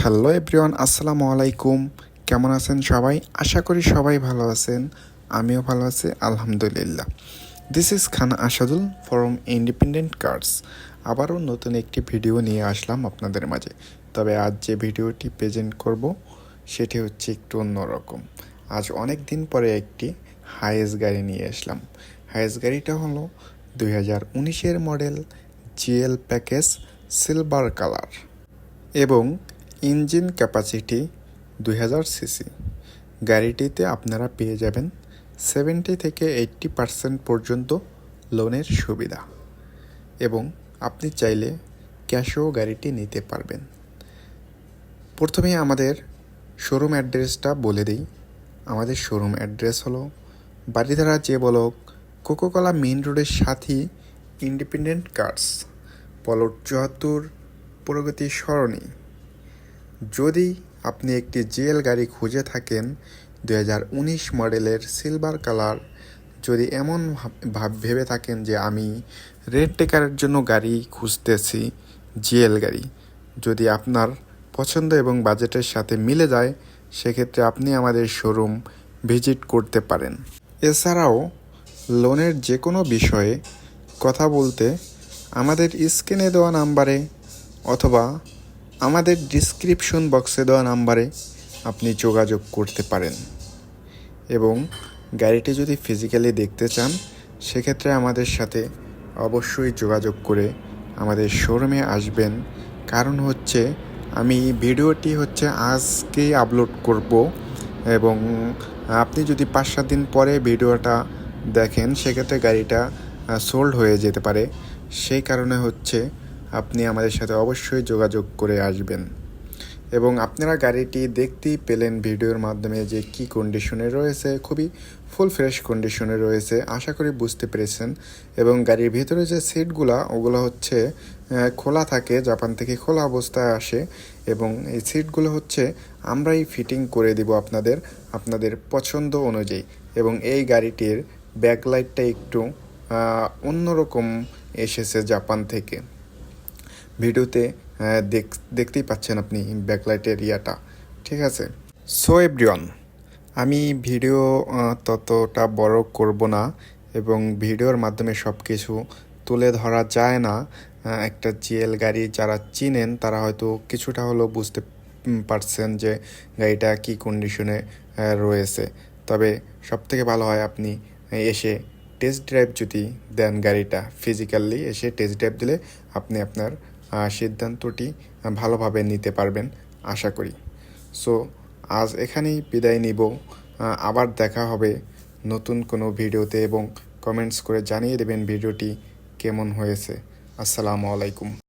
Hello everyone, আসসালামু আলাইকুম। কেমন আছেন সবাই? আশা করি সবাই ভালো আছেন। আমিও ভালো আছি, আলহামদুলিল্লাহ। This is Khan Asadul from Independent Cars. আবারও নতুন একটি ভিডিও নিয়ে আসলাম আপনাদের মাঝে। তবে আজ যে ভিডিওটি প্রেজেন্ট করব সেটি হচ্ছে একটু অন্যরকম। আজ অনেক দিন পরে একটি হাইয়েস্ট গাড়ি নিয়ে আসলাম। হাইয়েস্ট গাড়িটা হলো 2019-এর model GL package silver colour এবং ইঞ্জিন ক্যাপাসিটি 2000 সিসি। গাড়িটিতে আপনারা পেয়ে যাবেন 70 থেকে 80% পর্যন্ত লোনের সুবিধা এবং আপনি চাইলে ক্যাশেও গাড়িটি নিতে পারবেন। প্রথমে আমাদের শোরুম অ্যাড্রেসটা বলে দিই। আমাদের শোরুম অ্যাড্রেস হলো বারিধারা যে বলক কোকোকলা মেইন রোডের সাথেই ইন্ডিপেন্ডেন্ট কার্স, প্লট 74, প্রগতি সরণি। যদি আপনি একটি জিএল গাড়ি খুঁজে থাকেন 2019 মডেলের সিলভার কালার, যদি এমন ভেবে থাকেন যে আমি রেন্ট টেকারের জন্য গাড়ি খুঁজতেছি, জিএল গাড়ি যদি আপনার পছন্দ এবং বাজেটের সাথে মিলে যায়, সেক্ষেত্রে আপনি আমাদের শোরুম ভিজিট করতে পারেন। এছাড়াও লোনের যে কোনো বিষয়ে কথা বলতে আমাদের স্ক্রিনে দেওয়া নাম্বারে অথবা আমাদের ডিসক্রিপশন বক্সে দেওয়া নাম্বারে আপনি যোগাযোগ করতে পারেন। এবং গাড়িটি যদি ফিজিক্যালি দেখতে চান, সেক্ষেত্রে আমাদের সাথে অবশ্যই যোগাযোগ করে আমাদের শোরুমে আসবেন। কারণ হচ্ছে আমি ভিডিওটি আজকেই আপলোড করব এবং আপনি যদি 5-7 দিন পরে ভিডিওটা দেখেন, সেক্ষেত্রে গাড়িটা সোল্ড হয়ে যেতে পারে। সেই কারণে আপনি আমাদের সাথে অবশ্যই যোগাযোগ করে আসবেন। এবং আপনারা গাড়িটি দেখতেই পেলেন ভিডিওর মাধ্যমে যে কি কন্ডিশনে রয়েছে, খুবই ফুল ফ্রেশ কন্ডিশনে রয়েছে, আশা করি বুঝতে পেরেছেন। এবং গাড়ির ভিতরে যে সিটগুলো ওগুলো খোলা থাকে, জাপান থেকে খোলা অবস্থায় আসে এবং এই সিটগুলো আমরাই ফিটিং করে দিব আপনাদের পছন্দ অনুযায়ী। এবং এই গাড়িটির ব্যাকলাইটটা একটু অন্যরকম এসেছে জাপান থেকে। ভিডিওতে দেখতেই পাচ্ছেন আপনি ব্যাকলাইটের ইয়াটা, ঠিক আছে। সো এভরিওয়ান, আমি ভিডিও ততটা বড় করব না এবং ভিডিওর মাধ্যমে সব কিছু তুলে ধরা যায় না। একটা জিএল গাড়ি যারা চিনেন তারা হয়তো কিছুটা হলেও বুঝতে পারছেন যে গাড়িটা কি কন্ডিশনে রয়েছে। তবে সবথেকে ভালো হয় আপনি এসে টেস্ট ড্রাইভ যদি দেন, গাড়িটা ফিজিক্যালি এসে টেস্ট ড্রাইভ দিলে আপনি আপনার সিদ্ধান্তটি ভালোভাবে নিতে পারবেন আশা করি। সো আজ এখানেই বিদায় নিব। আবার দেখা হবে নতুন কোনো ভিডিওতে এবং কমেন্টস করে জানিয়ে দেবেন ভিডিওটি কেমন হয়েছে। আসসালামু আলাইকুম।